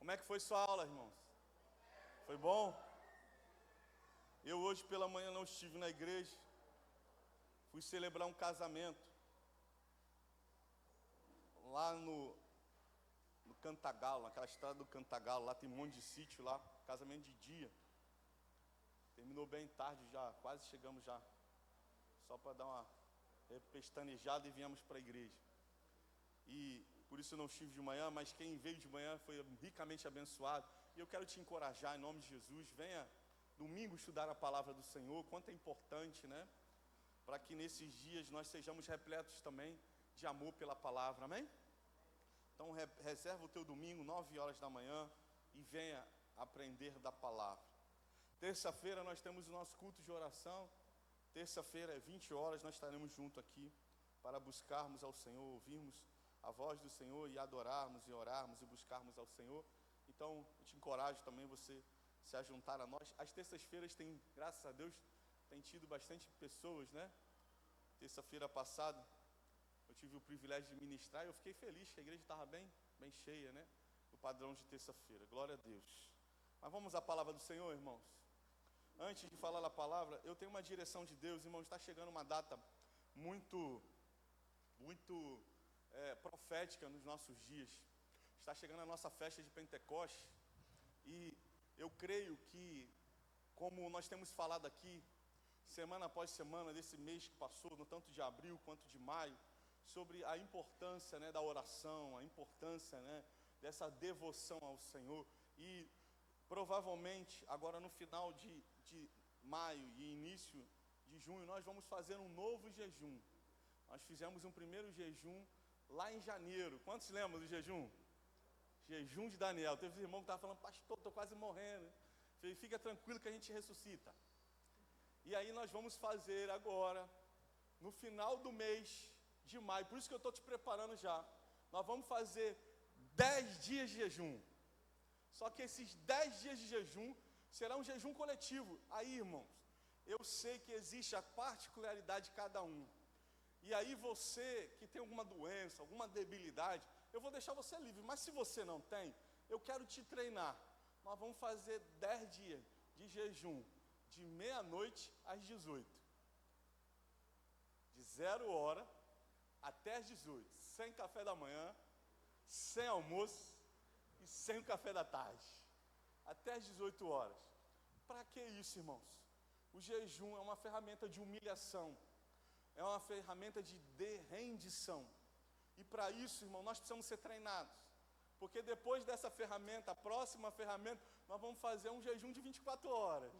Como é que foi sua aula, irmãos? Foi bom? Eu hoje pela manhã não estive na igreja. Fui celebrar um casamento. Lá no Cantagalo, naquela estrada do Cantagalo. Lá tem um monte de sítio lá. Casamento de dia. Terminou bem tarde já, quase chegamos já. Só para dar uma pestanejada e viemos para a igreja. E por isso eu não estive de manhã, mas quem veio de manhã foi ricamente abençoado. E eu quero te encorajar em nome de Jesus. Venha domingo estudar a palavra do Senhor. Quanto é importante, né? Para que nesses dias nós sejamos repletos também de amor pela palavra, amém? Então reserva o teu domingo, 9 horas da manhã, e venha aprender da palavra. Terça-feira nós temos o nosso culto de oração. Terça-feira, 20 horas, nós estaremos juntos aqui para buscarmos ao Senhor, ouvirmos a voz do Senhor e adorarmos e orarmos e buscarmos ao Senhor. Então, eu te encorajo também você se ajuntar a nós. As terças-feiras tem, graças a Deus, tem tido bastante pessoas, né? Terça-feira passada, eu tive o privilégio de ministrar e eu fiquei feliz que a igreja estava bem cheia, né? O padrão de terça-feira, glória a Deus. Mas vamos à palavra do Senhor, irmãos. Antes de falar a palavra, eu tenho uma direção de Deus, irmãos. Está chegando uma data muito profética nos nossos dias. Está chegando a nossa festa de Pentecostes. E eu creio que, como nós temos falado aqui, semana após semana, desse mês que passou, no tanto de abril quanto de maio, sobre a importância, né, da oração, a importância, né, dessa devoção ao Senhor. E provavelmente, agora no final de maio e início de junho, nós vamos fazer um novo jejum. Nós fizemos um primeiro jejum lá em janeiro. Quantos lembram do jejum? Jejum de Daniel. Teve um irmão que estava falando: pastor, estou quase morrendo. Falei: fica tranquilo que a gente ressuscita. E aí nós vamos fazer agora, no final do mês de maio. Por isso que eu estou te preparando já. Nós vamos fazer 10 dias de jejum. Só que esses 10 dias de jejum será um jejum coletivo. Aí, irmãos, eu sei que existe a particularidade de cada um. E aí você que tem alguma doença, alguma debilidade, eu vou deixar você livre. Mas se você não tem, eu quero te treinar. Nós vamos fazer 10 dias de jejum, de meia-noite às 18. De 0 hora até às 18. Sem café da manhã, sem almoço e sem o café da tarde. Até às 18 horas. Para que isso, irmãos? O jejum é uma ferramenta de humilhação. É uma ferramenta de rendição. E para isso, irmão, nós precisamos ser treinados. Porque depois dessa ferramenta, a próxima ferramenta, nós vamos fazer um jejum de 24 horas.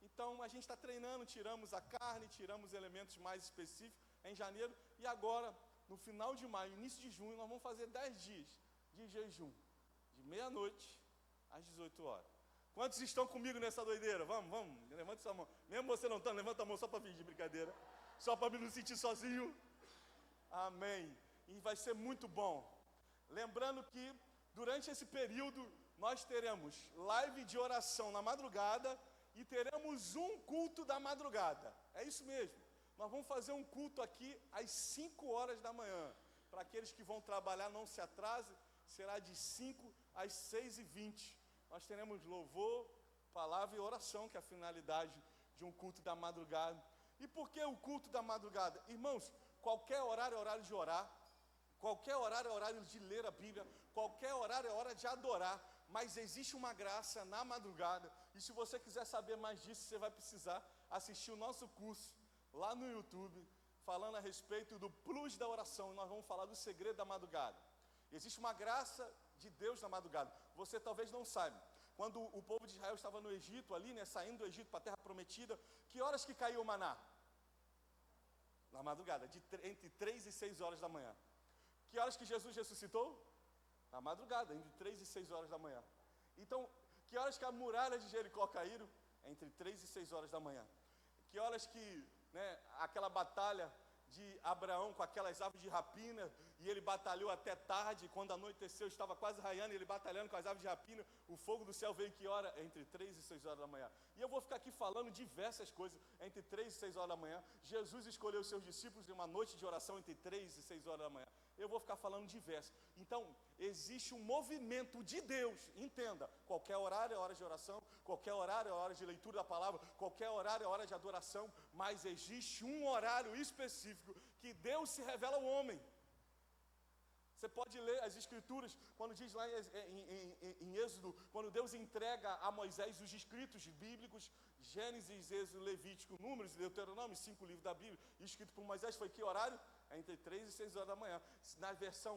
Então, a gente está treinando, tiramos a carne, tiramos elementos mais específicos em janeiro. E agora, no final de maio, início de junho, nós vamos fazer 10 dias de jejum. De meia-noite às 18 horas. Quantos estão comigo nessa doideira? Vamos, levante sua mão. Mesmo você não estando, levanta a mão só para fingir brincadeira. Só para me não sentir sozinho. Amém. E vai ser muito bom. Lembrando que durante esse período nós teremos live de oração na madrugada e teremos um culto da madrugada. É isso mesmo. Nós vamos fazer um culto aqui às 5 horas da manhã. Para aqueles que vão trabalhar, não se atrase, será de 5 às 6h20. Nós teremos louvor, palavra e oração, que é a finalidade de um culto da madrugada. E por que o culto da madrugada? Irmãos, qualquer horário é horário de orar, qualquer horário é horário de ler a Bíblia, qualquer horário é hora de adorar, mas existe uma graça na madrugada. E se você quiser saber mais disso, você vai precisar assistir o nosso curso lá no YouTube, falando a respeito do plus da oração. Nós vamos falar do segredo da madrugada. Existe uma graça de Deus na madrugada. Você talvez não saiba. Quando o povo de Israel estava no Egito, ali, né, saindo do Egito para a terra prometida, que horas que caiu o maná? Na madrugada, entre 3 e 6 horas da manhã. Que horas que Jesus ressuscitou? Na madrugada, entre 3 e 6 horas da manhã. Então, que horas que a muralha de Jericó caíram? Entre 3 e 6 horas da manhã. Que horas que, né, aquela batalha de Abraão com aquelas aves de rapina, e ele batalhou até tarde, quando anoiteceu, estava quase raiando, ele batalhando com as aves de rapina, o fogo do céu veio que hora? Entre 3 e 6 horas da manhã. E eu vou ficar aqui falando diversas coisas, entre 3 e 6 horas da manhã. Jesus escolheu os seus discípulos em uma noite de oração entre 3 e 6 horas da manhã. eu vou ficar falando diversos. Então, existe um movimento de Deus, entenda, qualquer horário é hora de oração, qualquer horário é hora de leitura da palavra, qualquer horário é hora de adoração, mas existe um horário específico que Deus se revela ao homem. Você pode ler as escrituras, quando diz lá em Êxodo, quando Deus entrega a Moisés os escritos bíblicos, Gênesis, Êxodo, Levítico, Números, Deuteronômio, 5 livros da Bíblia, escrito por Moisés, foi que horário? Entre 3 e 6 horas da manhã. Na versão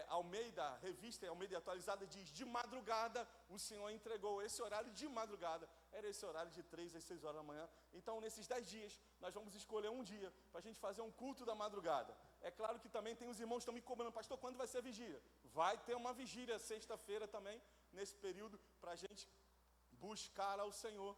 Almeida, revista Almeida atualizada, diz, de madrugada, o Senhor entregou esse horário de madrugada, era esse horário de 3 às 6 horas da manhã. Então, nesses 10 dias, nós vamos escolher um dia, para a gente fazer um culto da madrugada. É claro que também tem os irmãos que estão me cobrando, pastor, quando vai ser a vigília? Vai ter uma vigília, sexta-feira também, nesse período, para a gente buscar ao Senhor,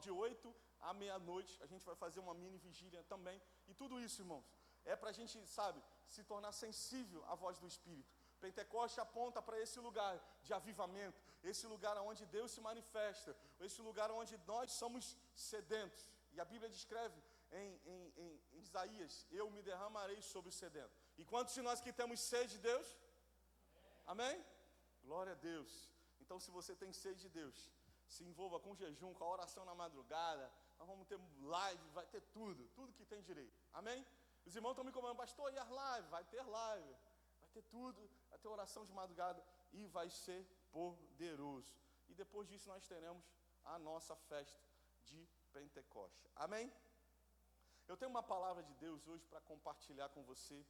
de 8 à meia-noite, a gente vai fazer uma mini vigília também, e tudo isso, irmãos, é para a gente, sabe, se tornar sensível à voz do Espírito. Pentecoste aponta para esse lugar de avivamento, esse lugar onde Deus se manifesta, esse lugar onde nós somos sedentos. E a Bíblia descreve em Isaías, eu me derramarei sobre o sedento. E quantos de nós que temos sede de Deus? Amém? Glória a Deus. Então, se você tem sede de Deus, se envolva com jejum, com a oração na madrugada, nós vamos ter live, vai ter tudo que tem direito. Amém? Os irmãos estão me cobrando, pastor, e as lives? Vai ter live, vai ter tudo, vai ter oração de madrugada e vai ser poderoso. E depois disso nós teremos a nossa festa de Pentecoste. Amém? Eu tenho uma palavra de Deus hoje para compartilhar com você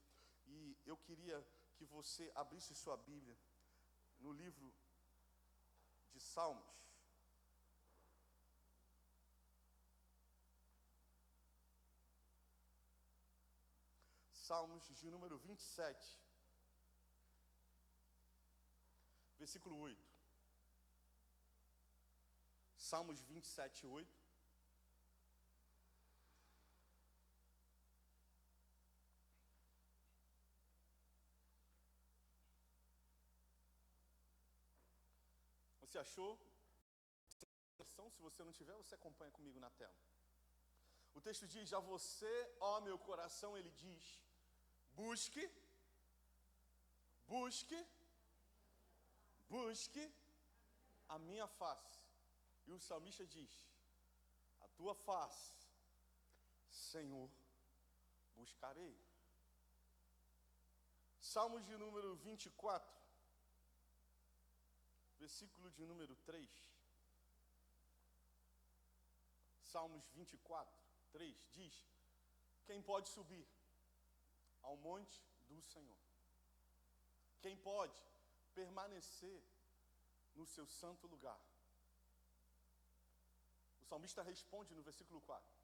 e eu queria que você abrisse sua Bíblia no livro de Salmos. Salmos de número 27, versículo 8. Salmos 27, 8. Você achou? Se você não tiver, você acompanha comigo na tela. O texto diz, a você, ó meu coração, ele diz, busque a minha face. E o salmista diz, a tua face, Senhor, buscarei. Salmos de número 24, versículo de número 3. Salmos 24, 3 diz, quem pode subir ao monte do Senhor? Quem pode permanecer no seu santo lugar? O salmista responde no versículo 4.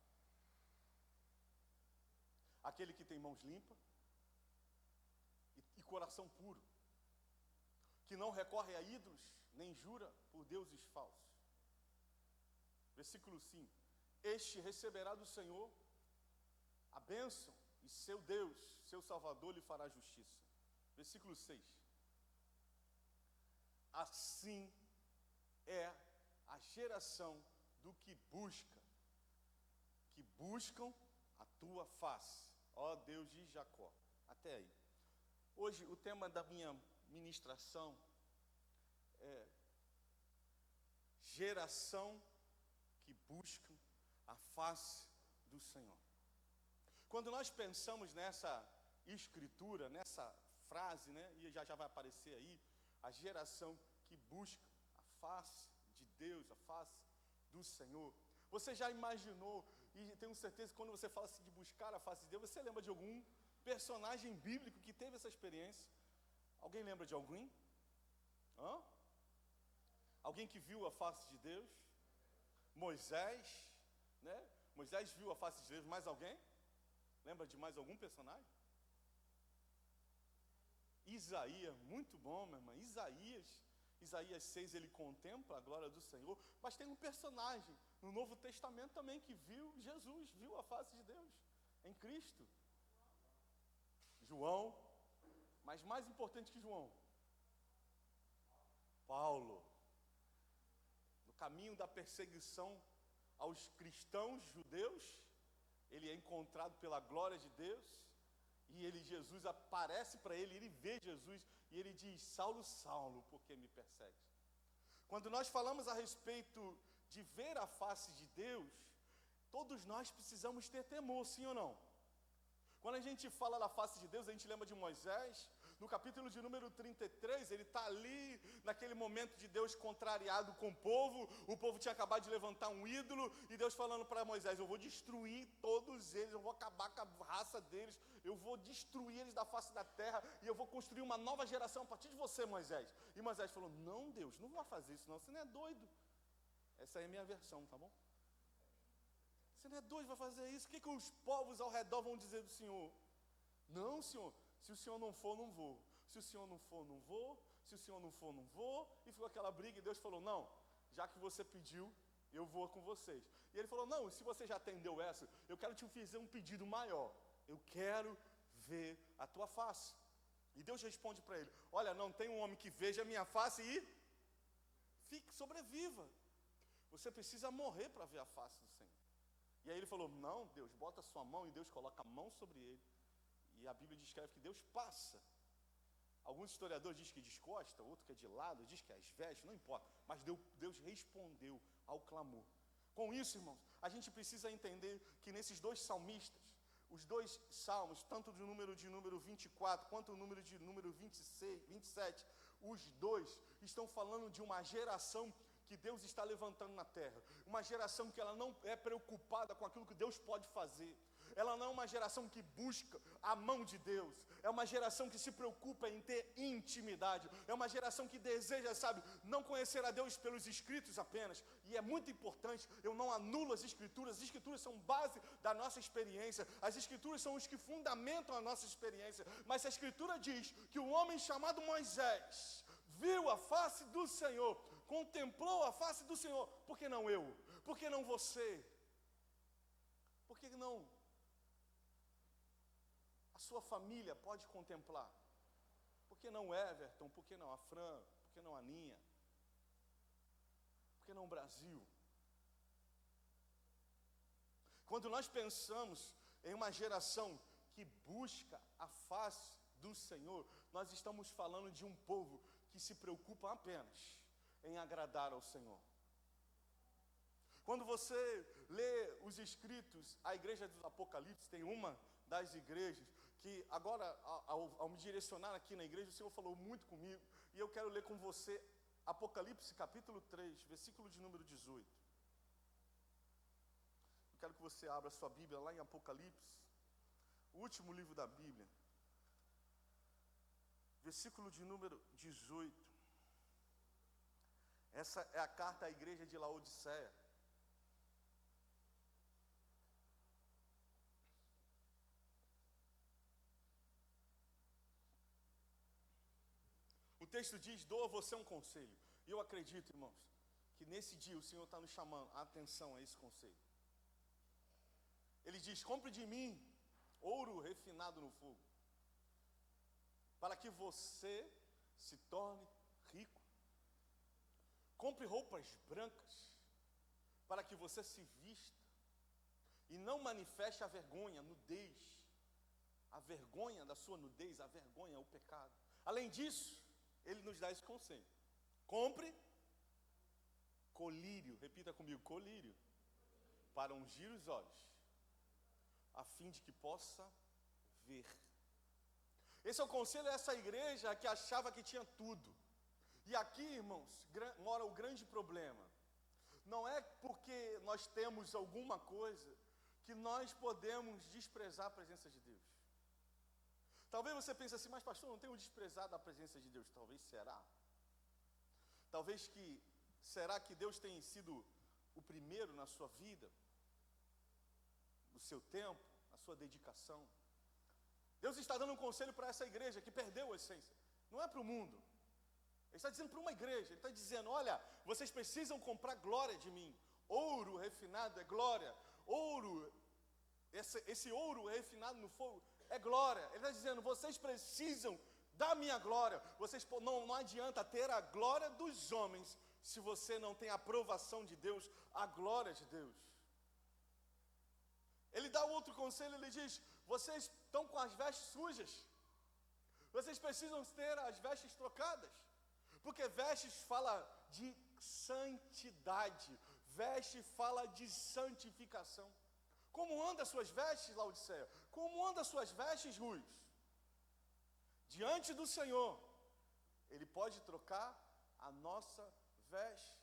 Aquele que tem mãos limpas e coração puro, que não recorre a ídolos, nem jura por deuses falsos. Versículo 5. Este receberá do Senhor a bênção, e seu Deus, seu Salvador, lhe fará justiça. Versículo 6. Assim é a geração do que buscam a tua face, ó Deus de Jacó. Até aí. Hoje o tema da minha ministração é geração que busca a face do Senhor. Quando nós pensamos nessa escritura, nessa frase, né, e já vai aparecer aí, a geração que busca a face de Deus, a face do Senhor. Você já imaginou, e tenho certeza que quando você fala assim de buscar a face de Deus, você lembra de algum personagem bíblico que teve essa experiência? Alguém lembra de alguém? Hã? Alguém que viu a face de Deus? Moisés, né? Moisés viu a face de Deus. Mais alguém? Lembra de mais algum personagem? Isaías, muito bom, minha irmã. Isaías 6, ele contempla a glória do Senhor, mas tem um personagem no Novo Testamento também que viu Jesus, viu a face de Deus em Cristo. João, mas mais importante que João, Paulo. No caminho da perseguição aos cristãos judeus, ele é encontrado pela glória de Deus, E Jesus aparece para ele, ele vê Jesus, e ele diz: Saulo, Saulo, por que me persegue? Quando nós falamos a respeito de ver a face de Deus, todos nós precisamos ter temor, sim ou não? Quando a gente fala da face de Deus, a gente lembra de Moisés. No capítulo de número 33, ele está ali, naquele momento de Deus contrariado com o povo tinha acabado de levantar um ídolo, e Deus falando para Moisés: eu vou destruir todos eles, eu vou acabar com a raça deles, eu vou destruir eles da face da terra, e eu vou construir uma nova geração a partir de você, Moisés. E Moisés falou: não, Deus, não vai fazer isso não, você não é doido. Essa aí é a minha versão, tá bom? Você não é doido, vai fazer isso? O que os povos ao redor vão dizer do Senhor? Não, Senhor, se o Senhor não for, não vou. Se o Senhor não for, não vou. Se o Senhor não for, não vou. E ficou aquela briga, e Deus falou: não, já que você pediu, eu vou com vocês. E ele falou: não, se você já atendeu essa, eu quero te fazer um pedido maior. Eu quero ver a tua face. E Deus responde para ele: olha, não tem um homem que veja a minha face e sobreviva. Você precisa morrer para ver a face do Senhor. E aí ele falou: não, Deus, bota a sua mão, e Deus coloca a mão sobre ele. E a Bíblia descreve que Deus passa. Alguns historiadores dizem que descosta, outro que é de lado, diz que é as vestes, não importa. Mas Deus respondeu ao clamor. Com isso, irmãos, a gente precisa entender que nesses dois salmistas, os dois salmos, tanto do número de número 24, quanto o número de número 26, 27, os dois estão falando de uma geração que Deus está levantando na terra. Uma geração que ela não é preocupada com aquilo que Deus pode fazer. Ela não é uma geração que busca a mão de Deus. É uma geração que se preocupa em ter intimidade. É uma geração que deseja, sabe, não conhecer a Deus pelos escritos apenas. E é muito importante, eu não anulo as escrituras. As escrituras são base da nossa experiência. As escrituras são os que fundamentam a nossa experiência. Mas se a escritura diz que um homem chamado Moisés viu a face do Senhor, contemplou a face do Senhor, por que não eu? Por que não você? Por que não a sua família pode contemplar? Por que não Everton? Por que não a Fran? Por que não a Ninha? Por que não o Brasil? Quando nós pensamos em uma geração que busca a face do Senhor, nós estamos falando de um povo que se preocupa apenas em agradar ao Senhor. Quando você lê os escritos, a igreja do Apocalipse tem uma das igrejas que agora, ao me direcionar aqui na igreja, o Senhor falou muito comigo, e eu quero ler com você Apocalipse capítulo 3, versículo de número 18. Eu quero que você abra sua Bíblia lá em Apocalipse, o último livro da Bíblia, versículo de número 18. Essa é a carta à igreja de Laodiceia. O texto diz: dou a você um conselho. E eu acredito, irmãos, que nesse dia o Senhor está nos chamando a atenção a esse conselho. Ele diz: compre de mim ouro refinado no fogo, para que você se torne rico. Compre roupas brancas, para que você se vista e não manifeste a vergonha, a nudez. A vergonha da sua nudez, a vergonha é o pecado. Além disso, ele nos dá esse conselho: compre colírio, repita comigo, colírio, para ungir os olhos, a fim de que possa ver. Esse é o conselho dessa igreja que achava que tinha tudo. E aqui, irmãos, mora o grande problema. Não é porque nós temos alguma coisa que nós podemos desprezar a presença de Deus. Talvez você pense assim: mas pastor, não tenho desprezado a presença de Deus. Talvez será. Talvez será que Deus tem sido o primeiro na sua vida, no seu tempo, na sua dedicação. Deus está dando um conselho para essa igreja que perdeu a essência. Não é para o mundo. Ele está dizendo para uma igreja. Ele está dizendo: olha, vocês precisam comprar glória de mim. Ouro refinado é glória. Ouro, esse ouro refinado no fogo é glória. Ele está dizendo: vocês precisam da minha glória. Não adianta ter a glória dos homens se você não tem a aprovação de Deus, a glória de Deus. Ele dá outro conselho, ele diz: vocês estão com as vestes sujas. Vocês precisam ter as vestes trocadas. Porque vestes fala de santidade. Veste fala de santificação. Como anda as suas vestes, Laodiceia? Como anda as suas vestes, Ruiz? Diante do Senhor, Ele pode trocar a nossa veste.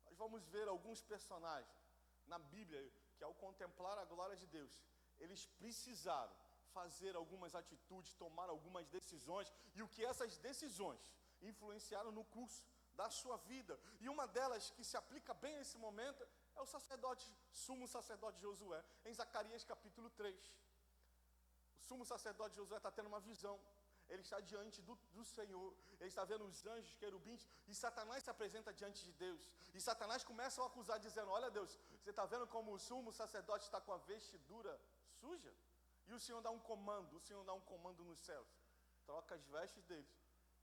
Nós vamos ver alguns personagens na Bíblia que, ao contemplar a glória de Deus, eles precisaram fazer algumas atitudes, tomar algumas decisões, e o que essas decisões influenciaram no curso da sua vida. E uma delas que se aplica bem nesse momento é o sacerdote, sumo sacerdote Josué, em Zacarias capítulo 3. O sumo sacerdote Josué está tendo uma visão. Ele está diante do Senhor, ele está vendo os anjos, querubins, e Satanás se apresenta diante de Deus. E Satanás começa a acusar, dizendo: olha Deus, você está vendo como o sumo sacerdote está com a vestidura suja? E o Senhor dá um comando nos céus. Troca as vestes dele,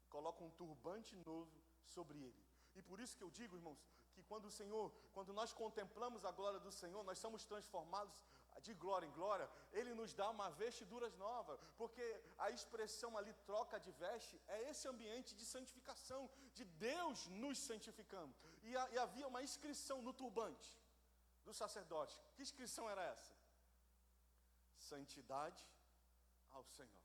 coloca um turbante novo sobre ele. E por isso que eu digo, irmãos, que quando nós contemplamos a glória do Senhor, nós somos transformados de glória em glória. Ele nos dá uma vestidura nova, porque a expressão ali, troca de veste, é esse ambiente de santificação, de Deus nos santificando. E havia uma inscrição no turbante do sacerdote. Que inscrição era essa? Santidade ao Senhor.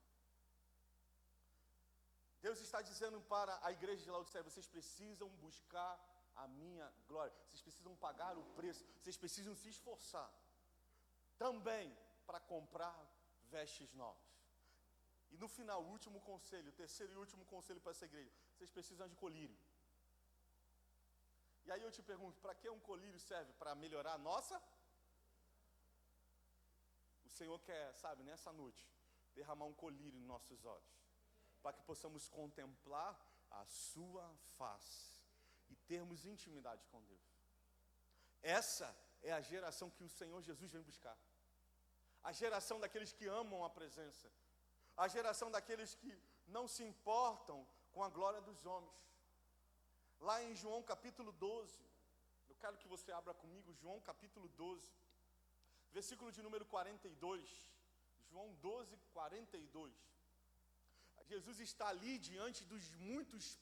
Deus está dizendo para a igreja de Laodiceia: vocês precisam buscar a minha glória, vocês precisam pagar o preço, vocês precisam se esforçar também para comprar vestes novas. E no final, o último conselho, o terceiro e último conselho para essa igreja: vocês precisam de colírio. E aí eu te pergunto, para que um colírio serve? Para melhorar a nossa? O Senhor quer, sabe, nessa noite, derramar um colírio nos nossos olhos, para que possamos contemplar a sua face e termos intimidade com Deus. Essa é a geração que o Senhor Jesus vem buscar. A geração daqueles que amam a presença. A geração daqueles que não se importam com a glória dos homens. Lá em João capítulo 12, eu quero que você abra comigo João capítulo 12, versículo de número 42. João 12, 42. Jesus está ali diante dos muitos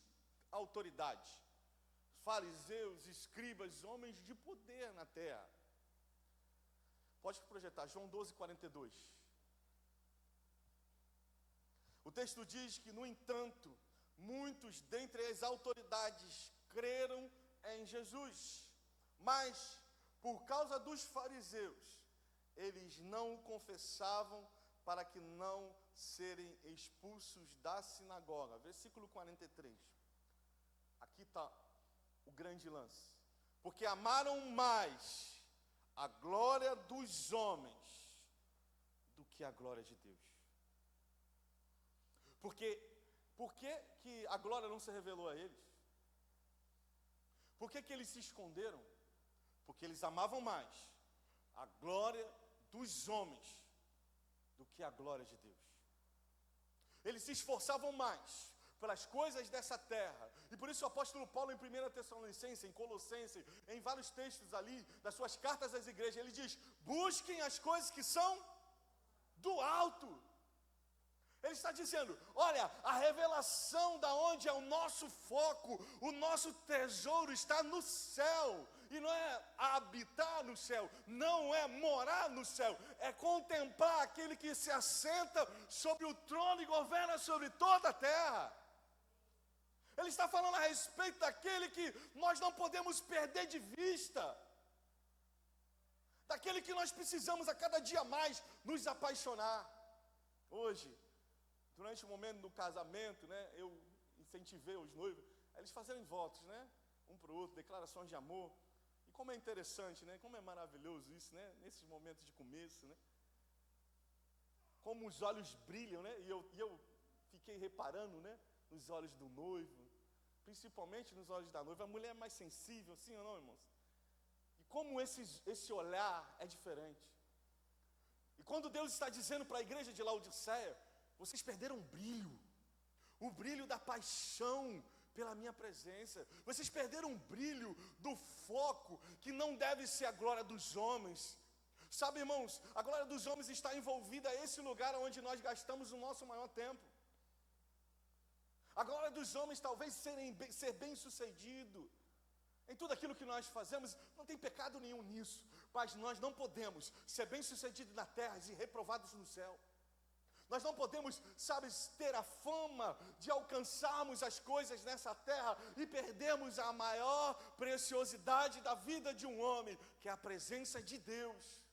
autoridades, fariseus, escribas, homens de poder na terra. Pode projetar, João 12, 42. O texto diz que, no entanto, muitos dentre as autoridades creram em Jesus, mas, por causa dos fariseus, eles não o confessavam para que não serem expulsos da sinagoga. Versículo 43. Aqui está o grande lance. Porque amaram mais a glória dos homens do que a glória de Deus. Por que a glória não se revelou a eles? Por que eles se esconderam? Porque eles amavam mais a glória dos homens do que a glória de Deus. Eles se esforçavam mais pelas coisas dessa terra. E por isso o apóstolo Paulo, em 1 Tessalonicenses, em Colossenses, em vários textos ali, das suas cartas às igrejas, ele diz: busquem as coisas que são do alto. Ele está dizendo: olha, a revelação da onde é o nosso foco, o nosso tesouro está no céu. E não é habitar no céu, não é morar no céu, é contemplar aquele que se assenta sobre o trono e governa sobre toda a terra. Ele está falando a respeito daquele que nós não podemos perder de vista, daquele que nós precisamos a cada dia mais nos apaixonar. Hoje, durante o momento do casamento, né, eu incentivei os noivos a eles fazerem votos, né, um para o outro, declarações de amor. E como é interessante, né, como é maravilhoso isso, né, nesses momentos de começo, né, como os olhos brilham, né, e eu fiquei reparando, né, nos olhos do noivo, principalmente nos olhos da noiva. A mulher é mais sensível, sim ou não, irmãos? E como esse olhar é diferente. E quando Deus está dizendo para a igreja de Laodiceia: vocês perderam o brilho da paixão pela minha presença, vocês perderam o brilho do foco, que não deve ser a glória dos homens, Sabe, irmãos, a glória dos homens está envolvida a esse lugar onde nós gastamos o nosso maior tempo. A glória dos homens talvez ser bem-sucedido em tudo aquilo que nós fazemos, não tem pecado nenhum nisso, mas nós não podemos ser bem-sucedidos na terra e reprovados no céu. Nós não podemos, sabe, ter a fama de alcançarmos as coisas nessa terra e perdermos a maior preciosidade da vida de um homem, que é a presença de Deus.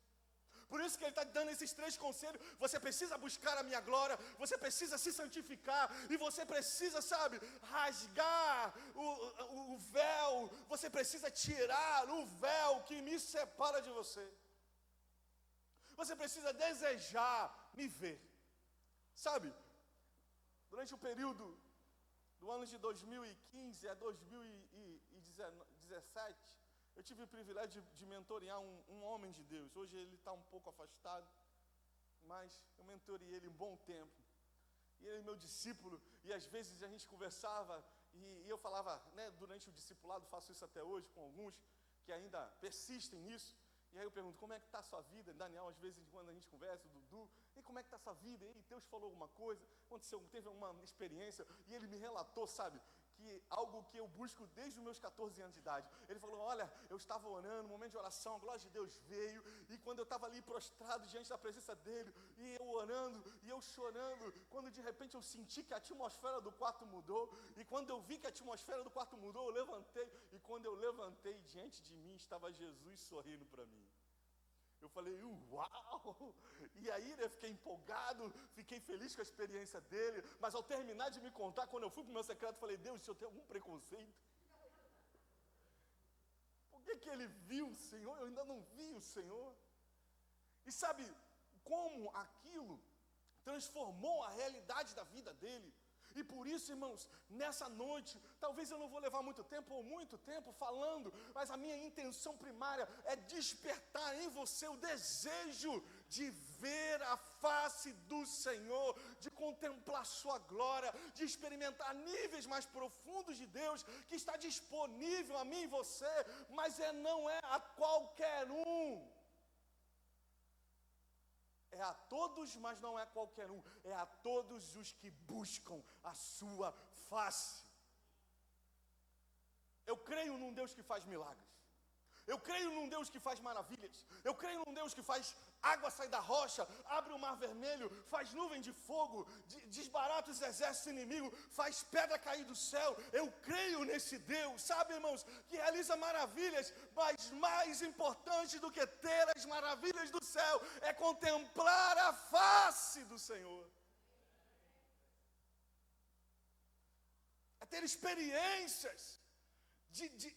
Por isso que ele está dando esses 3 conselhos. Você precisa buscar a minha glória, você precisa se santificar, e você precisa, sabe, rasgar o véu, você precisa tirar o véu que me separa de você. Você precisa desejar me ver. Sabe, durante o período do ano de 2015 a 2017, eu tive o privilégio de mentorear um homem de Deus. Hoje ele está um pouco afastado, mas eu mentorei ele um bom tempo. E ele é meu discípulo, e às vezes a gente conversava, e eu falava, né, durante o discipulado, faço isso até hoje com alguns que ainda persistem nisso. E aí eu pergunto, como é que está a sua vida? Daniel, às vezes, quando a gente conversa, o Dudu, e como é que está a sua vida? E Deus falou alguma coisa, aconteceu, teve uma experiência, e ele me relatou, sabe, que algo que eu busco desde os meus 14 anos de idade. Ele falou, olha, eu estava orando, um momento de oração, a glória de Deus veio, e quando eu estava ali prostrado diante da presença dele, e eu orando, e eu chorando, quando de repente eu senti que a atmosfera do quarto mudou, e quando eu vi que a atmosfera do quarto mudou, eu levantei, e quando eu levantei, diante de mim estava Jesus sorrindo para mim. Eu falei, uau! E aí eu fiquei empolgado, fiquei feliz com a experiência dele, mas ao terminar de me contar, quando eu fui para o meu secreto, falei, Deus, se eu tenho algum preconceito? Por que ele viu o Senhor? Eu ainda não vi o Senhor. E sabe como aquilo transformou a realidade da vida dele? E por isso, irmãos, nessa noite, talvez eu não vou levar muito tempo ou muito tempo falando, mas a minha intenção primária é despertar em você o desejo de ver a face do Senhor, de contemplar sua glória, de experimentar níveis mais profundos de Deus, que está disponível a mim e você, mas não é a qualquer um. É a todos, mas não é qualquer um. É a todos os que buscam a sua face. Eu creio num Deus que faz milagres. Eu creio num Deus que faz maravilhas. Eu creio num Deus que faz água sair da rocha, abre o mar vermelho, faz nuvem de fogo, desbarata os exércitos inimigos, faz pedra cair do céu. Eu creio nesse Deus, sabe, irmãos, que realiza maravilhas, mas mais importante do que ter as maravilhas do céu é contemplar a face do Senhor. É ter experiências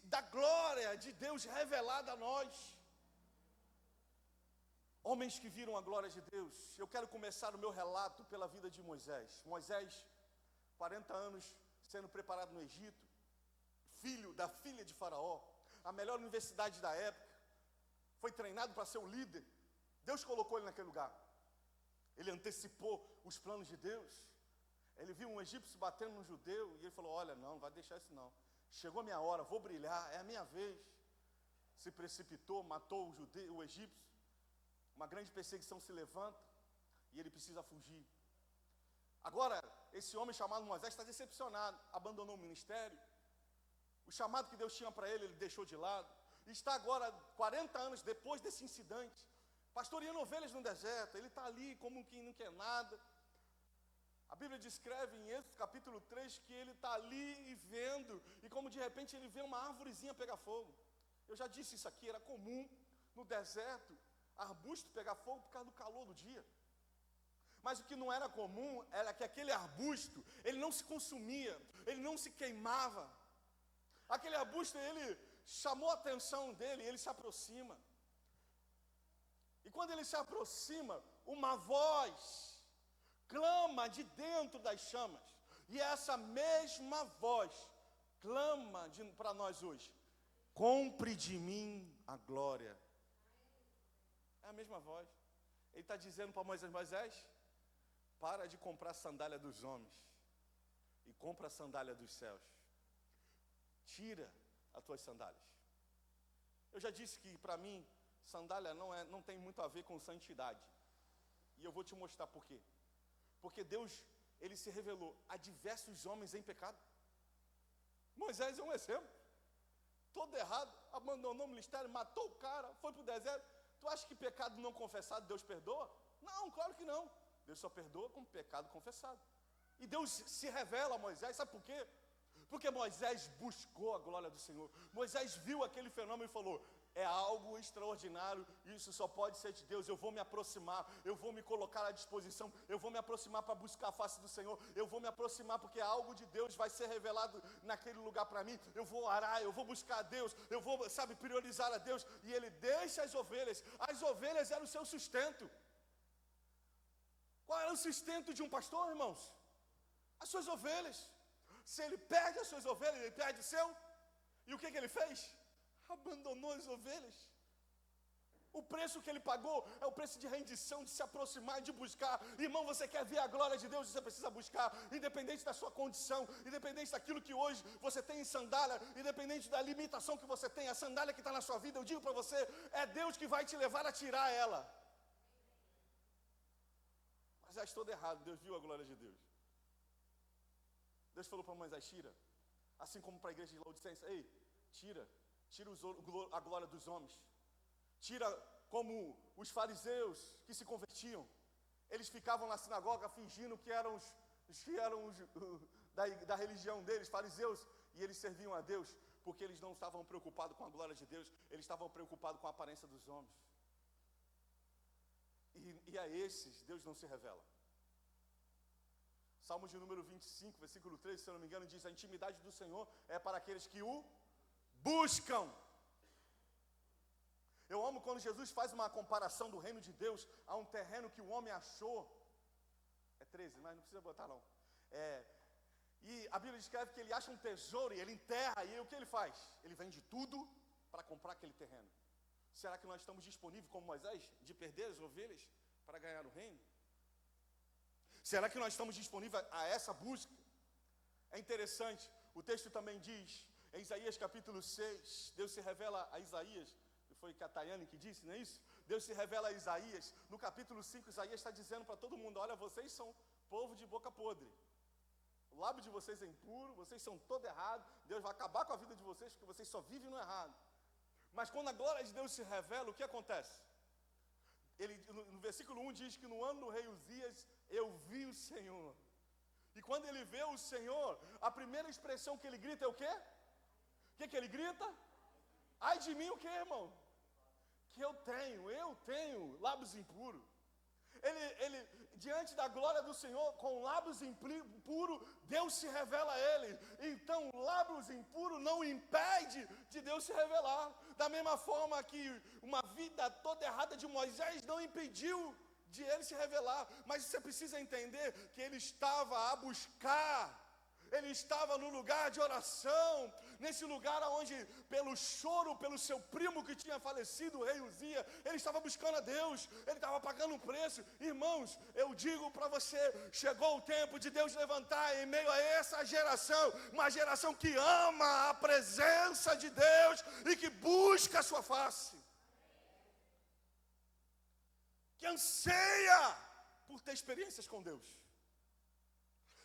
da glória de Deus revelada a nós. Homens que viram a glória de Deus. Eu quero começar o meu relato pela vida de Moisés. Moisés, 40 anos sendo preparado no Egito, filho da filha de Faraó, a melhor universidade da época, foi treinado para ser o líder. Deus colocou ele naquele lugar. Ele antecipou os planos de Deus. Ele viu um egípcio batendo num judeu e ele falou, olha, não vai deixar isso não. Chegou a minha hora, vou brilhar, é a minha vez. Se precipitou, matou o egípcio. Uma grande perseguição se levanta e ele precisa fugir. Agora, esse homem chamado Moisés está decepcionado, abandonou o ministério. O chamado que Deus tinha para ele deixou de lado. E está agora, 40 anos depois desse incidente, pastoreando ovelhas no deserto. Ele está ali como quem não quer nada. A Bíblia descreve em Êxodo capítulo 3 que ele está ali e vendo, e como de repente ele vê uma árvorezinha pegar fogo. Eu já disse isso aqui, era comum no deserto, arbusto pegar fogo por causa do calor do dia. Mas o que não era comum era que aquele arbusto, ele não se consumia, ele não se queimava. Aquele arbusto, ele chamou a atenção dele, ele se aproxima. E quando ele se aproxima, uma voz clama de dentro das chamas. E essa mesma voz clama para nós hoje: compre de mim a glória. É a mesma voz. Ele está dizendo para Moisés: Moisés, para de comprar a sandália dos homens e compra a sandália dos céus. Tira as tuas sandálias. Eu já disse que para mim sandália não tem muito a ver com santidade. E eu vou te mostrar por quê. Porque Deus, ele se revelou a diversos homens em pecado. Moisés é um exemplo. Todo errado, abandonou o ministério, matou o cara, foi para o deserto. Tu acha que pecado não confessado Deus perdoa? Não, claro que não. Deus só perdoa com pecado confessado. E Deus se revela a Moisés, sabe por quê? Porque Moisés buscou a glória do Senhor. Moisés viu aquele fenômeno e falou: é algo extraordinário, isso só pode ser de Deus. Eu vou me aproximar, eu vou me colocar à disposição, eu vou me aproximar para buscar a face do Senhor, eu vou me aproximar porque algo de Deus vai ser revelado naquele lugar para mim. Eu vou orar, eu vou buscar a Deus, eu vou, priorizar a Deus. E ele deixa as ovelhas eram o seu sustento. Qual era o sustento de um pastor, irmãos? As suas ovelhas. Se ele perde as suas ovelhas, ele perde o seu. E o que ele fez? Abandonou as ovelhas. O preço que ele pagou é o preço de rendição, de se aproximar, de buscar. Irmão, você quer ver a glória de Deus, você precisa buscar, independente da sua condição, independente daquilo que hoje você tem em sandália, independente da limitação que você tem, a sandália que está na sua vida, eu digo para você, é Deus que vai te levar a tirar ela. Mas já estou errado, Deus viu a glória de Deus. Deus falou para Moisés: tira, assim como para a igreja de Laodiceia: ei, tira a glória dos homens. Tira como os fariseus que se convertiam. Eles ficavam na sinagoga fingindo que eram da religião deles, fariseus, e eles serviam a Deus, porque eles não estavam preocupados com a glória de Deus, eles estavam preocupados com a aparência dos homens. E a esses Deus não se revela. Salmos de número 25, versículo 13, se eu não me engano, diz: a intimidade do Senhor é para aqueles que o buscam. Eu amo quando Jesus faz uma comparação do reino de Deus a um terreno que o homem achou. É 13, mas não precisa botar não. E a Bíblia descreve que ele acha um tesouro e ele enterra, e o que ele faz? Ele vende tudo para comprar aquele terreno. Será que nós estamos disponíveis, como Moisés, de perder as ovelhas para ganhar o reino? Será que nós estamos disponíveis a essa busca? É interessante, o texto também diz, em Isaías capítulo 6, Deus se revela a Isaías, foi Cataiane que disse, não é isso? Deus se revela a Isaías, no capítulo 5, Isaías está dizendo para todo mundo: olha, vocês são povo de boca podre, o lábio de vocês é impuro, vocês são todo errado, Deus vai acabar com a vida de vocês, porque vocês só vivem no errado. Mas quando a glória de Deus se revela, o que acontece? No versículo 1 diz que no ano do rei Uzias, eu vi o Senhor. E quando ele vê o Senhor, a primeira expressão que ele grita é o quê? O que ele grita? Ai de mim o quê, irmão? Que eu tenho lábios impuros. Ele, diante da glória do Senhor, com lábios impuros, Deus se revela a ele. Então, lábios impuros não impede de Deus se revelar. Da mesma forma que uma vida toda errada de Moisés não impediu de ele se revelar. Mas você precisa entender que ele estava a buscar. Ele estava no lugar de oração, nesse lugar onde, pelo choro, pelo seu primo que tinha falecido, o rei Uzias, ele estava buscando a Deus, ele estava pagando um preço. Irmãos, eu digo para você, chegou o tempo de Deus levantar em meio a essa geração, uma geração que ama a presença de Deus e que busca a sua face, que anseia por ter experiências com Deus,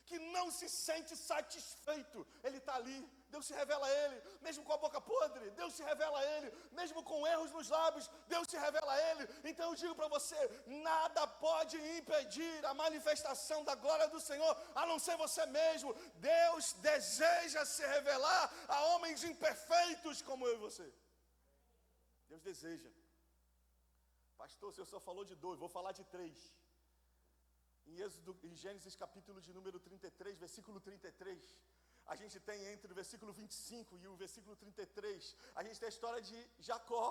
que não se sente satisfeito. Ele está ali, Deus se revela a ele, mesmo com a boca podre, Deus se revela a ele, mesmo com erros nos lábios, Deus se revela a ele. Então eu digo para você, nada pode impedir a manifestação da glória do Senhor, a não ser você mesmo. Deus deseja se revelar a homens imperfeitos como eu e você. Deus deseja. Pastor, você só falou de 2, vou falar de 3. Em Gênesis capítulo de número 33, versículo 33, a gente tem entre o versículo 25 e o versículo 33, a gente tem a história de Jacó.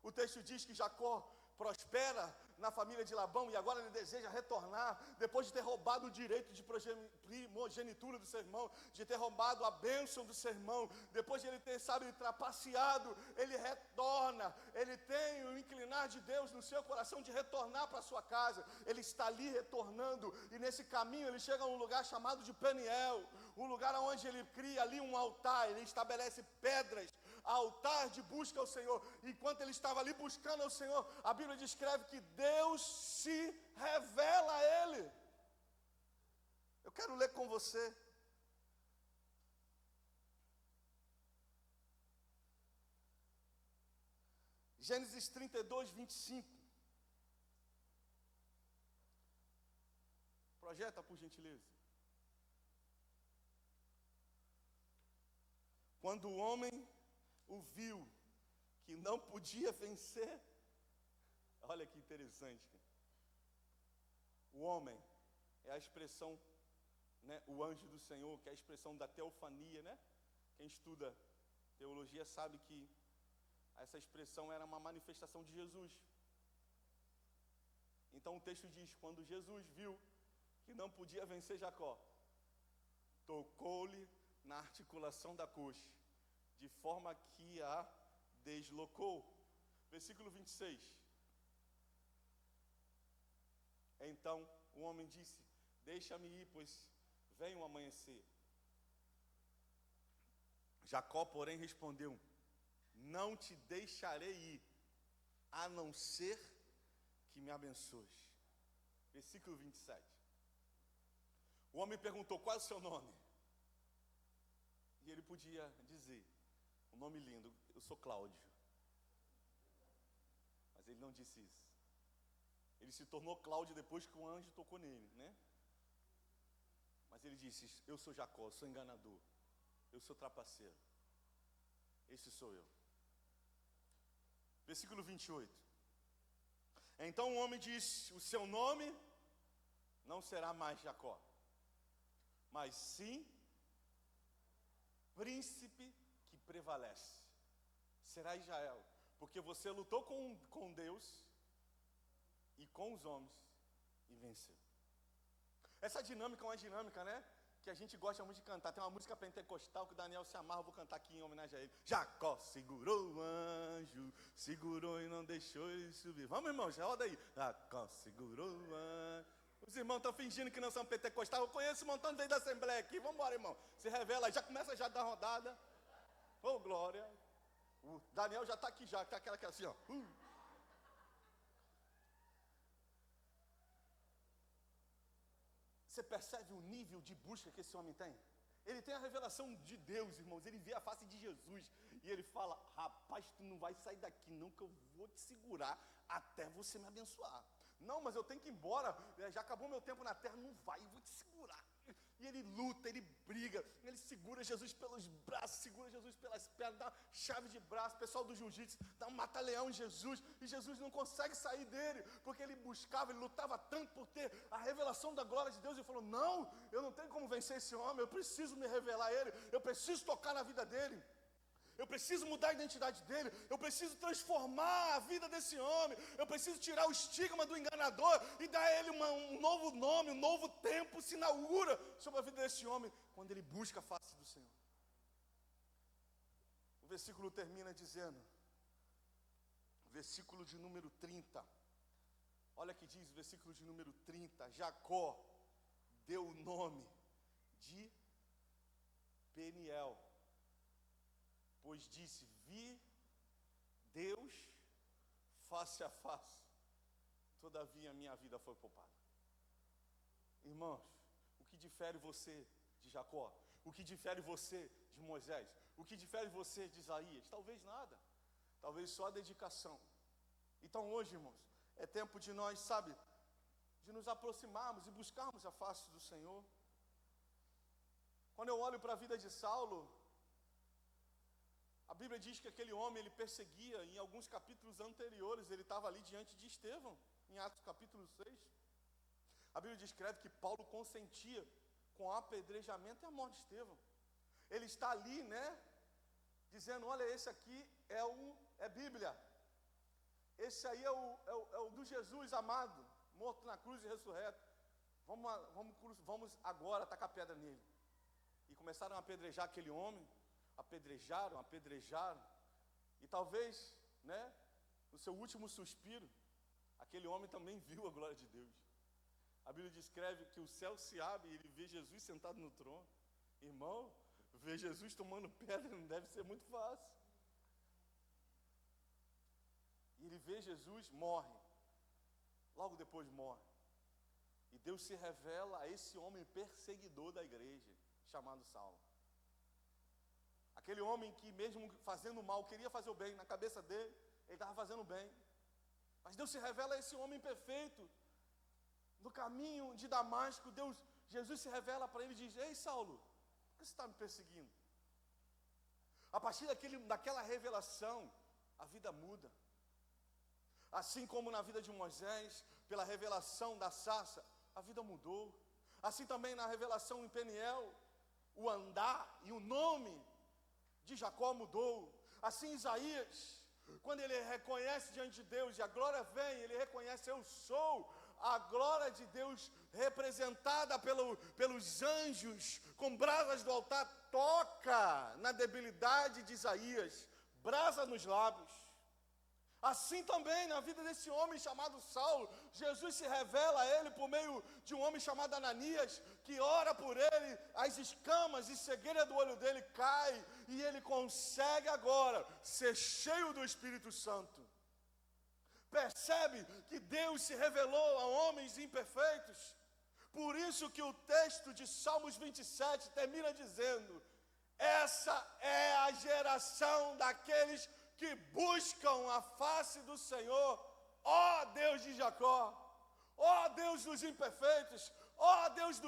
O texto diz que Jacó prospera na família de Labão e agora ele deseja retornar, depois de ter roubado o direito de primogenitura do seu irmão, de ter roubado a bênção do seu irmão, depois de ele ter, trapaceado, ele retorna, ele tem o inclinar de Deus no seu coração de retornar para a sua casa. Ele está ali retornando e nesse caminho ele chega a um lugar chamado de Peniel, um lugar onde ele cria ali um altar, ele estabelece pedras ao tarde busca ao Senhor. Enquanto ele estava ali buscando ao Senhor, a Bíblia descreve que Deus se revela a ele. Eu quero ler com você. Gênesis 32, 25. Projeta, por gentileza. Quando o homem o viu, que não podia vencer, olha que interessante. O homem é a expressão, né, o anjo do Senhor, que é a expressão da teofania, né? Quem estuda teologia sabe que essa expressão era uma manifestação de Jesus. Então o texto diz, quando Jesus viu que não podia vencer Jacó, tocou-lhe na articulação da coxa, de forma que a deslocou. Versículo 26. Então o homem disse, deixa-me ir, pois vem o amanhecer. Jacó, porém, respondeu, não te deixarei ir, a não ser que me abençoes. Versículo 27. O homem perguntou, qual é o seu nome? E ele podia dizer, um nome lindo, eu sou Cláudio. Mas ele não disse isso. Ele se tornou Cláudio depois que o anjo tocou nele, né? Mas ele disse, eu sou Jacó, eu sou enganador, eu sou trapaceiro. Esse sou eu. Versículo 28. Então o homem disse, o seu nome não será mais Jacó, mas sim príncipe que prevalece. Será Israel, porque você lutou com Deus e com os homens e venceu. Essa dinâmica é uma dinâmica, né? Que a gente gosta muito de cantar. Tem uma música pentecostal que o Daniel se amarra, eu vou cantar aqui em homenagem a ele. Jacó segurou o anjo, segurou e não deixou ele subir. Vamos, irmãos, roda aí. Jacó segurou o anjo. Os irmãos estão fingindo que não são pentecostais. Eu conheço um montão de vezes da Assembleia aqui. Vamos embora, irmão. Se revela, já começa já a dar rodada. Oh, glória. O Daniel já está aqui já, está aquela que é assim, ó. Você percebe o nível de busca que esse homem tem? Ele tem a revelação de Deus, irmãos. Ele vê a face de Jesus. E ele fala, rapaz, tu não vai sair daqui não, que eu vou te segurar até você me abençoar. Não, mas eu tenho que ir embora, já acabou meu tempo na terra. Não vai, eu vou te segurar. E ele luta, ele briga, ele segura Jesus pelos braços, segura Jesus pelas pernas, dá chave de braço, pessoal do jiu-jitsu, dá um mata-leão em Jesus, e Jesus não consegue sair dele, porque ele buscava, ele lutava tanto por ter a revelação da glória de Deus, e falou, não, eu não tenho como vencer esse homem, eu preciso me revelar a ele, eu preciso tocar na vida dele. Eu preciso mudar a identidade dele, eu preciso transformar a vida desse homem, eu preciso tirar o estigma do enganador e dar a ele um novo nome, um novo tempo se inaugura sobre a vida desse homem, quando ele busca a face do Senhor. O versículo termina dizendo, versículo de número 30, olha que diz o versículo de número 30, Jacó deu o nome de Peniel, pois disse, vi Deus face a face, todavia minha vida foi poupada. Irmãos, o que difere você de Jacó? O que difere você de Moisés? O que difere você de Isaías? Talvez nada, talvez só a dedicação. Então hoje, irmãos, é tempo de nós, sabe, de nos aproximarmos e buscarmos a face do Senhor. Quando eu olho para a vida de Saulo, a Bíblia diz que aquele homem, ele perseguia, em alguns capítulos anteriores, ele estava ali diante de Estevão, em Atos capítulo 6. A Bíblia descreve que Paulo consentia com o apedrejamento e a morte de Estevão. Ele está ali, né, dizendo, olha, esse aqui é Bíblia. Esse aí é o do Jesus amado, morto na cruz e ressurreto. Vamos agora tacar pedra nele. E começaram a apedrejar aquele homem. Apedrejaram, e talvez, né, no seu último suspiro, aquele homem também viu a glória de Deus. A Bíblia descreve que o céu se abre e ele vê Jesus sentado no trono. Irmão, ver Jesus tomando pedra não deve ser muito fácil. E ele vê Jesus, morre. Logo depois morre. E Deus se revela a esse homem perseguidor da igreja, chamado Saulo. Aquele homem que mesmo fazendo mal, queria fazer o bem, na cabeça dele, ele estava fazendo bem. Mas Deus se revela a esse homem perfeito. No caminho de Damasco, Jesus se revela para ele e diz: ei, Saulo, por que você está me perseguindo? A partir daquela revelação, a vida muda. Assim como na vida de Moisés, pela revelação da sarça, a vida mudou. Assim também na revelação em Peniel, o andar e o nome de Jacó mudou. Assim Isaías, quando ele reconhece diante de Deus e a glória vem, ele reconhece: eu sou a glória de Deus representada pelos anjos, com brasas do altar, toca na debilidade de Isaías, brasa nos lábios. Assim também na vida desse homem chamado Saulo, Jesus se revela a ele por meio de um homem chamado Ananias, que ora por ele, as escamas e cegueira do olho dele cai, e ele consegue agora ser cheio do Espírito Santo. Percebe que Deus se revelou a homens imperfeitos? Por isso que o texto de Salmos 27 termina dizendo: essa é a geração daqueles que buscam a face do Senhor, ó Deus de Jacó, ó Deus dos imperfeitos, ó Deus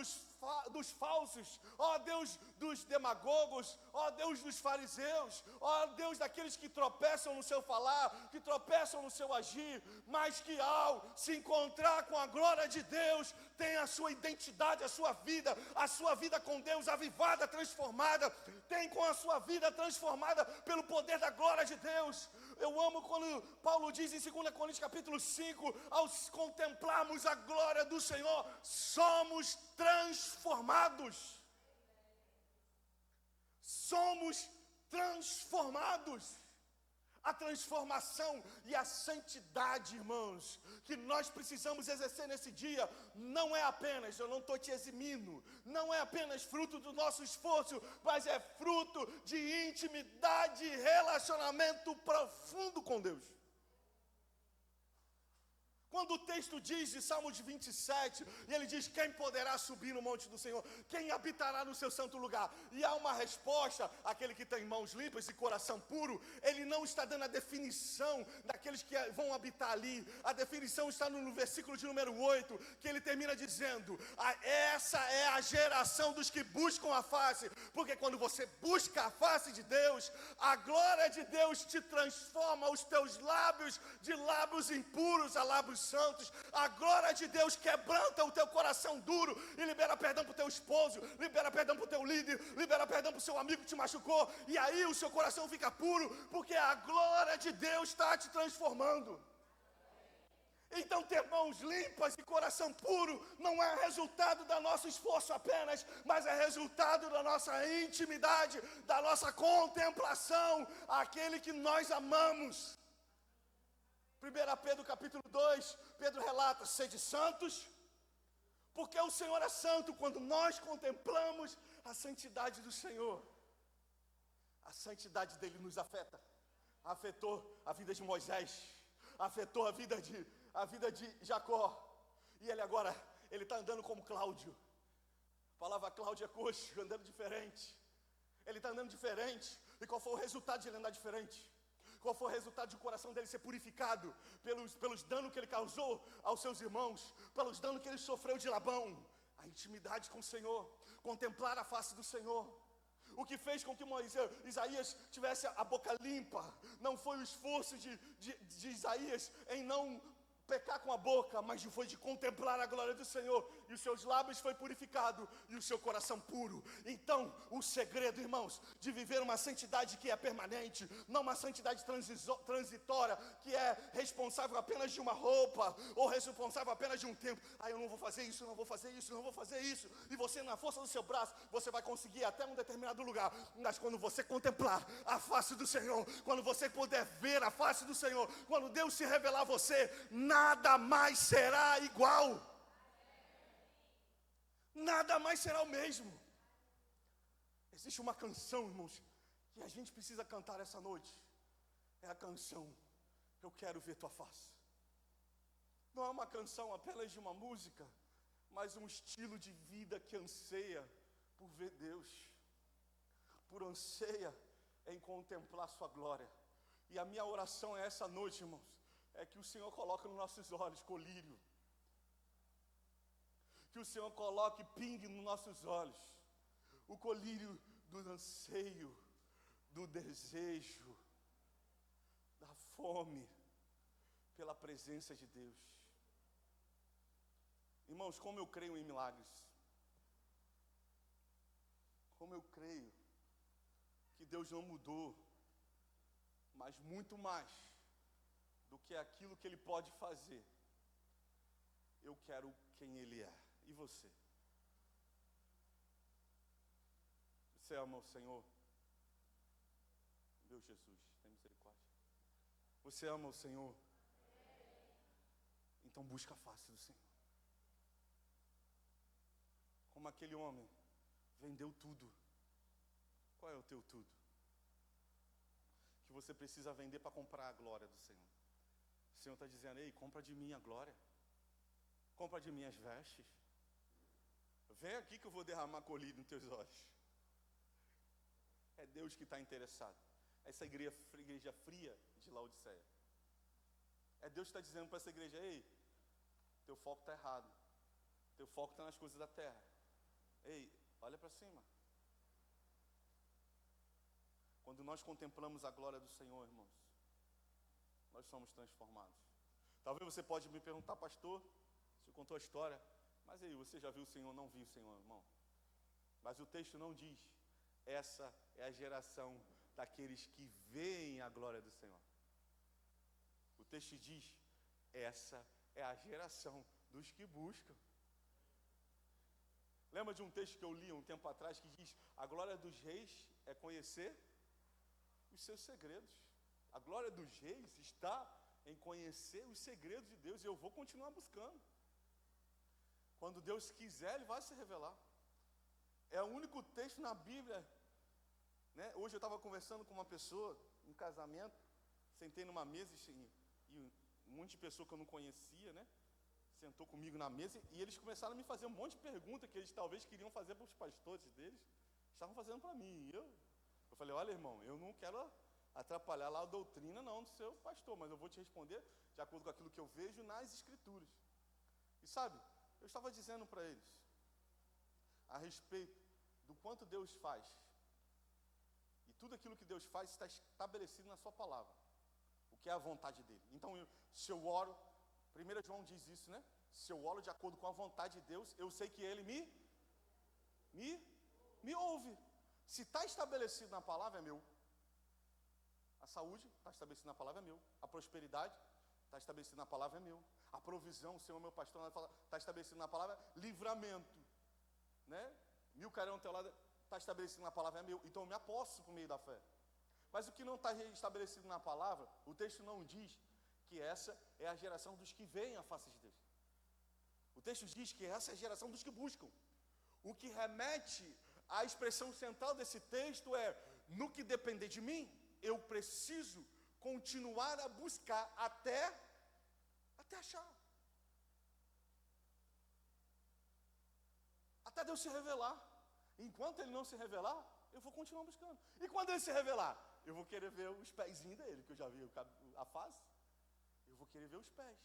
dos falsos, ó Deus dos demagogos, ó Deus dos fariseus, ó Deus daqueles que tropeçam no seu falar, que tropeçam no seu agir, mas que ao se encontrar com a glória de Deus, tem a sua identidade, a sua vida com Deus avivada, transformada, tem com a sua vida transformada pelo poder da glória de Deus. Eu amo quando Paulo diz em 2 Coríntios capítulo 5, ao contemplarmos a glória do Senhor, somos transformados. Somos transformados. A transformação e a santidade, irmãos, que nós precisamos exercer nesse dia, não é apenas, eu não estou te eximindo, não é apenas fruto do nosso esforço, mas é fruto de intimidade e relacionamento profundo com Deus. Quando o texto diz de Salmos 27, e ele diz: quem poderá subir no monte do Senhor? Quem habitará no seu santo lugar? E há uma resposta: aquele que tem mãos limpas e coração puro. Ele não está dando a definição daqueles que vão habitar ali. A definição está no versículo de número 8, que ele termina dizendo: essa é a geração dos que buscam a face. Porque quando você busca a face de Deus, a glória de Deus te transforma os teus lábios de lábios impuros a lábios santos. A glória de Deus quebranta o teu coração duro e libera perdão para o teu esposo, libera perdão para o teu líder, libera perdão para o seu amigo que te machucou, e aí o seu coração fica puro, porque a glória de Deus está te transformando. Então ter mãos limpas e coração puro não é resultado do nosso esforço apenas, mas é resultado da nossa intimidade, da nossa contemplação, aquele que nós amamos. 1 Pedro capítulo 2, Pedro relata: sede santos, porque o Senhor é santo. Quando nós contemplamos a santidade do Senhor, a santidade dele nos afetou a vida de Moisés, afetou a vida de Jacó, e ele agora, ele está andando como Cláudio. A palavra Cláudio é coxo, andando diferente. Ele está andando diferente. E qual foi o resultado de ele andar diferente? Qual foi o resultado de o coração dele ser purificado pelos danos que ele causou aos seus irmãos, pelos danos que ele sofreu de Labão? A intimidade com o Senhor, contemplar a face do Senhor. O que fez com que Isaías tivesse a boca limpa não foi o esforço de Isaías em não pecar com a boca, mas foi de contemplar a glória do Senhor, e os seus lábios foi purificado, e o seu coração puro. Então, o segredo, irmãos, de viver uma santidade que é permanente, não uma santidade transitória, que é responsável apenas de uma roupa, ou responsável apenas de um tempo. Eu não vou fazer isso, não vou fazer isso, não vou fazer isso, e você, na força do seu braço, você vai conseguir até um determinado lugar. Mas quando você contemplar a face do Senhor, quando você puder ver a face do Senhor, quando Deus se revelar a você, nada mais será igual. Nada mais será o mesmo. Existe uma canção, irmãos, que a gente precisa cantar essa noite. É a canção Eu quero ver tua face. Não é uma canção apenas de uma música, mas um estilo de vida que anseia por ver Deus, por anseia em contemplar sua glória. E a minha oração é essa noite, irmãos, é que o Senhor coloque nos nossos olhos colírio, que o Senhor coloque pingue nos nossos olhos, o colírio do anseio, do desejo, da fome pela presença de Deus. Irmãos, como eu creio em milagres, como eu creio que Deus não mudou, mas muito mais do que aquilo que Ele pode fazer, eu quero quem Ele é. E você? Você ama o Senhor? Meu Jesus, tem misericórdia. Você ama o Senhor? Então busca a face do Senhor. Como aquele homem vendeu tudo. Qual é o teu tudo? Que você precisa vender para comprar a glória do Senhor. O Senhor está dizendo: ei, compra de mim a glória. Compra de mim as vestes. Vem aqui que eu vou derramar colírio nos teus olhos. É Deus que está interessado. Essa igreja fria de Laodiceia. É Deus que está dizendo para essa igreja: ei, teu foco está errado. Teu foco está nas coisas da terra. Ei, olha para cima. Quando nós contemplamos a glória do Senhor, irmãos, nós somos transformados. Talvez você pode me perguntar: pastor, você contou a história, mas aí, você já viu o Senhor? Não viu o Senhor, irmão. Mas o texto não diz: essa é a geração daqueles que veem a glória do Senhor. O texto diz: essa é a geração dos que buscam. Lembra de um texto que eu li um tempo atrás que diz: a glória dos reis é conhecer os seus segredos. A glória dos reis está em conhecer os segredos de Deus, e eu vou continuar buscando. Quando Deus quiser, Ele vai se revelar. É o único texto na Bíblia, né? Hoje eu estava conversando com uma pessoa, em casamento, sentei numa mesa e um monte de pessoa que eu não conhecia, né? Sentou comigo na mesa e eles começaram a me fazer um monte de perguntas que eles talvez queriam fazer para os pastores deles, estavam fazendo para mim. E eu falei: olha, irmão, eu não quero atrapalhar lá a doutrina não do seu pastor, mas eu vou te responder de acordo com aquilo que eu vejo nas Escrituras. E sabe, eu estava dizendo para eles a respeito do quanto Deus faz, e tudo aquilo que Deus faz está estabelecido na sua palavra, o que é a vontade dele. Então, se eu oro, 1 João diz isso, né? Se eu oro de acordo com a vontade de Deus, eu sei que Ele me ouve. Se está estabelecido na palavra, é meu. A saúde está estabelecida na palavra, é meu. A prosperidade está estabelecida na palavra, é meu. A provisão, o Senhor é meu pastor, está estabelecido na palavra. Livramento, né? 1000 cairão ao teu lado, está estabelecido na palavra, é meu. Então eu me aposto por meio da fé. Mas o que não está estabelecido na palavra, o texto não diz que essa é a geração dos que veem a face de Deus. O texto diz que essa é a geração dos que buscam. O que remete à expressão central desse texto é: no que depender de mim, eu preciso continuar a buscar até achar. Até Deus se revelar. Enquanto Ele não se revelar, eu vou continuar buscando. E quando Ele se revelar, eu vou querer ver os pezinhos dele, que eu já vi a face. Eu vou querer ver os pés.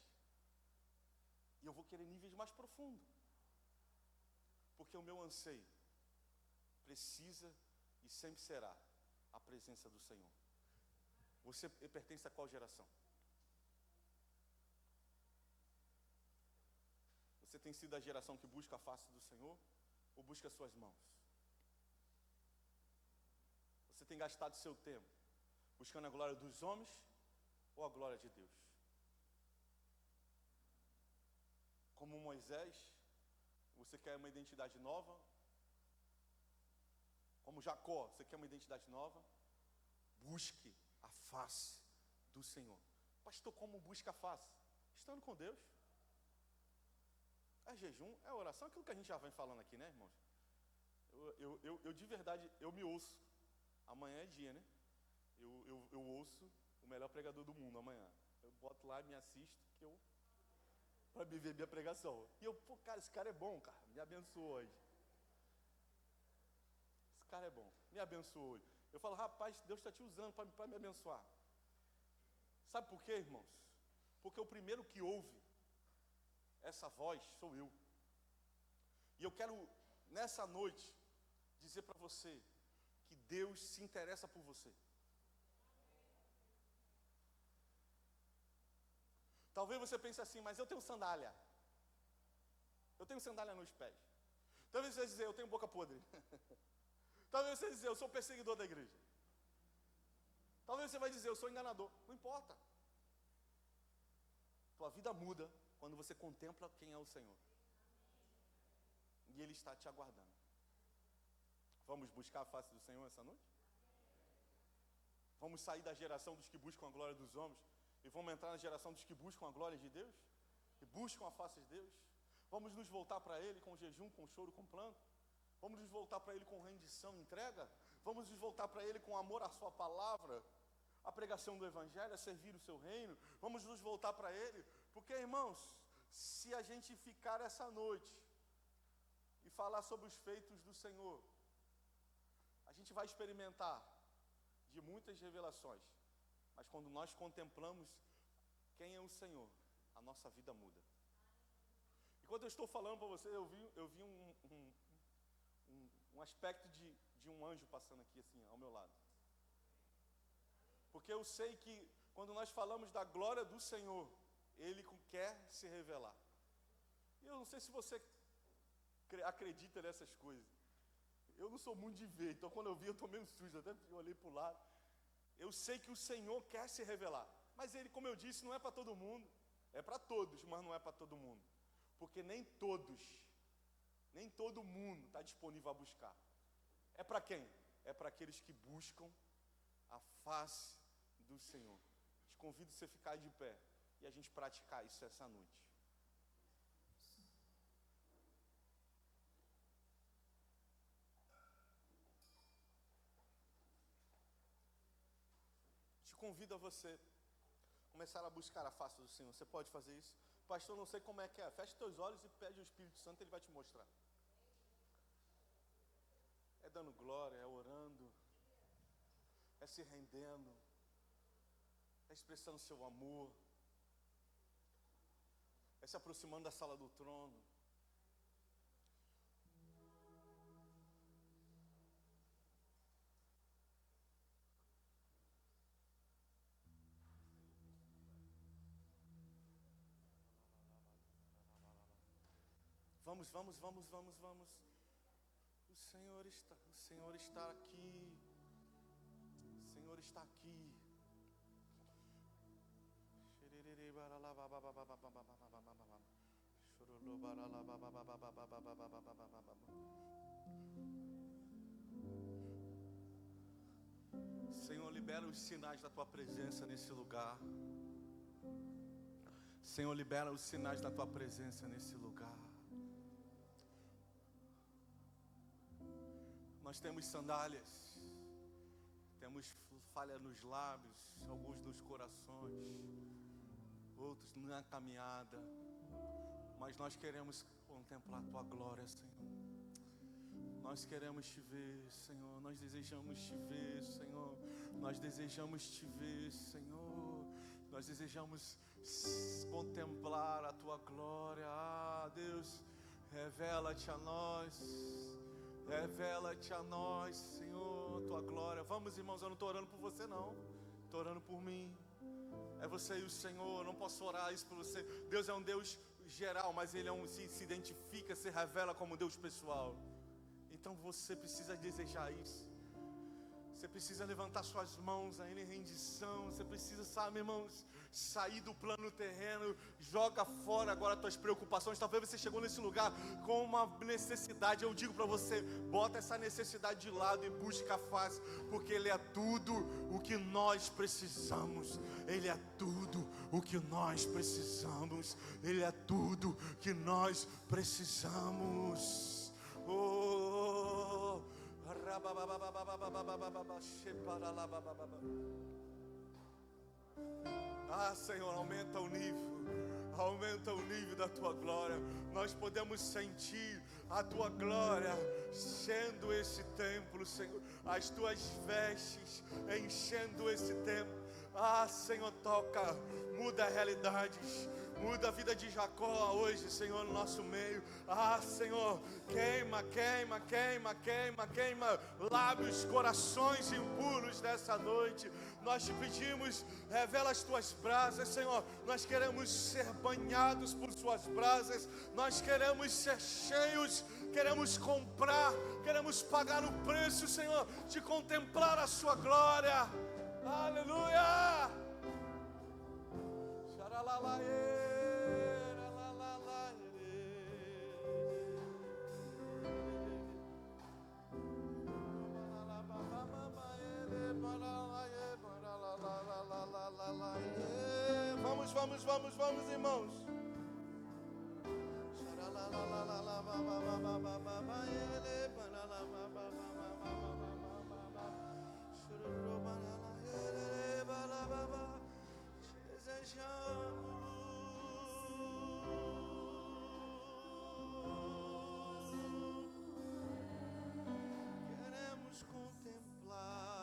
E eu vou querer níveis mais profundos. Porque o meu anseio precisa e sempre será a presença do Senhor. Você pertence a qual geração? Você tem sido a geração que busca a face do Senhor ou busca as suas mãos? Você tem gastado seu tempo buscando a glória dos homens ou a glória de Deus? Como Moisés, você quer uma identidade nova? Como Jacó, você quer uma identidade nova? Busque a face do Senhor. Pastor, como busca a face? Estando com Deus. É jejum, é oração, aquilo que a gente já vem falando aqui, né, irmãos? Eu de verdade, eu me ouço. Amanhã é dia, né? Eu ouço o melhor pregador do mundo amanhã. eu boto lá e me assisto, para me ver minha pregação. E eu, pô, cara, esse cara é bom, cara, me abençoou hoje. Esse cara é bom, me abençoou hoje. Eu falo, rapaz, Deus está te usando para me abençoar. Sabe por quê, irmãos? Porque o primeiro que ouve essa voz sou eu. E eu quero, nessa noite, dizer para você que Deus se interessa por você. Talvez você pense assim, mas eu tenho sandália. Eu tenho sandália nos pés. Talvez você dizer, eu tenho boca podre. Talvez você dizer, eu sou perseguidor da igreja. Talvez você vai dizer, eu sou enganador. Não importa. Tua vida muda quando você contempla quem é o Senhor. E Ele está te aguardando. Vamos buscar a face do Senhor essa noite? Vamos sair da geração dos que buscam a glória dos homens e vamos entrar na geração dos que buscam a glória de Deus? E buscam a face de Deus? Vamos nos voltar para Ele com jejum, com choro, com planto? Vamos nos voltar para Ele com rendição e entrega? Vamos nos voltar para Ele com amor à Sua palavra? A pregação do Evangelho, a servir o Seu reino? Vamos nos voltar para Ele? Porque, irmãos, se a gente ficar essa noite e falar sobre os feitos do Senhor, a gente vai experimentar de muitas revelações, mas quando nós contemplamos quem é o Senhor, a nossa vida muda. Enquanto eu estou falando para você, eu vi um aspecto de um anjo passando aqui assim, ao meu lado. Porque eu sei que quando nós falamos da glória do Senhor, Ele quer se revelar. E eu não sei se você acredita nessas coisas. Eu não sou muito de ver, então quando eu vi eu estou meio sujo, até olhei para o lado. Eu sei que o Senhor quer se revelar, mas Ele, como eu disse, não é para todo mundo. É para todos, mas não é para todo mundo. Porque nem todo mundo está disponível a buscar. É para quem? É para aqueles que buscam a face do Senhor. Te convido a você ficar de pé e a gente praticar isso essa noite. Te convido a você começar a buscar a face do Senhor. Você pode fazer isso? Pastor, não sei como é que é. Feche teus olhos e pede ao Espírito Santo, Ele vai te mostrar. É dando glória, é orando, é se rendendo, é expressando seu amor, é se aproximando da sala do trono. Vamos. O Senhor está aqui. O Senhor está aqui. Senhor, libera os sinais da Tua presença nesse lugar. Senhor, libera os sinais da Tua presença nesse lugar. Nós temos sandálias, temos falha nos lábios, alguns nos corações, outros na caminhada, mas nós queremos contemplar a Tua glória, Senhor. Nós queremos Te ver, Senhor. Nós desejamos Te ver, Senhor. Nós desejamos Te ver, Senhor. Nós desejamos contemplar a Tua glória. Ah, Deus, revela-te a nós. Revela-te a nós, Senhor, Tua glória. Vamos, irmãos, eu não estou orando por você, não. Estou orando por mim. É você e o Senhor, eu não posso orar isso por você. Deus é um Deus geral, mas Ele se identifica, se revela como Deus pessoal. Então você precisa desejar isso. Você precisa levantar suas mãos ainda em rendição. Você precisa, sabe, irmãos, sair do plano terreno. Joga fora agora as tuas preocupações. Talvez você chegou nesse lugar com uma necessidade. Eu digo para você, bota essa necessidade de lado e busca a face, porque Ele é tudo o que nós precisamos. Ele é tudo o que nós precisamos. Ele é tudo que nós precisamos. Oh, Senhor, aumenta o nível da tua glória. Nós podemos sentir a tua glória enchendo esse templo, Senhor, as tuas vestes enchendo esse templo. Senhor, toca, muda realidades, muda a vida de Jacó hoje, Senhor, no nosso meio. Senhor, queima lábios, corações impuros nessa noite. Nós te pedimos, revela as tuas brasas, Senhor. Nós queremos ser banhados por suas brasas. Nós queremos ser cheios, queremos comprar, queremos pagar o preço, Senhor, de contemplar a sua glória. Aleluia! Vamos, irmãos. Queremos contemplar.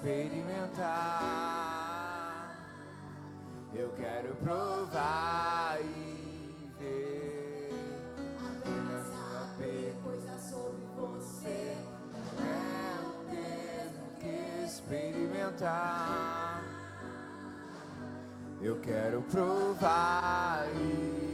experimentar. Eu quero provar e ver. Apenas saber coisas sobre você. Eu tenho que experimentar. Eu quero provar e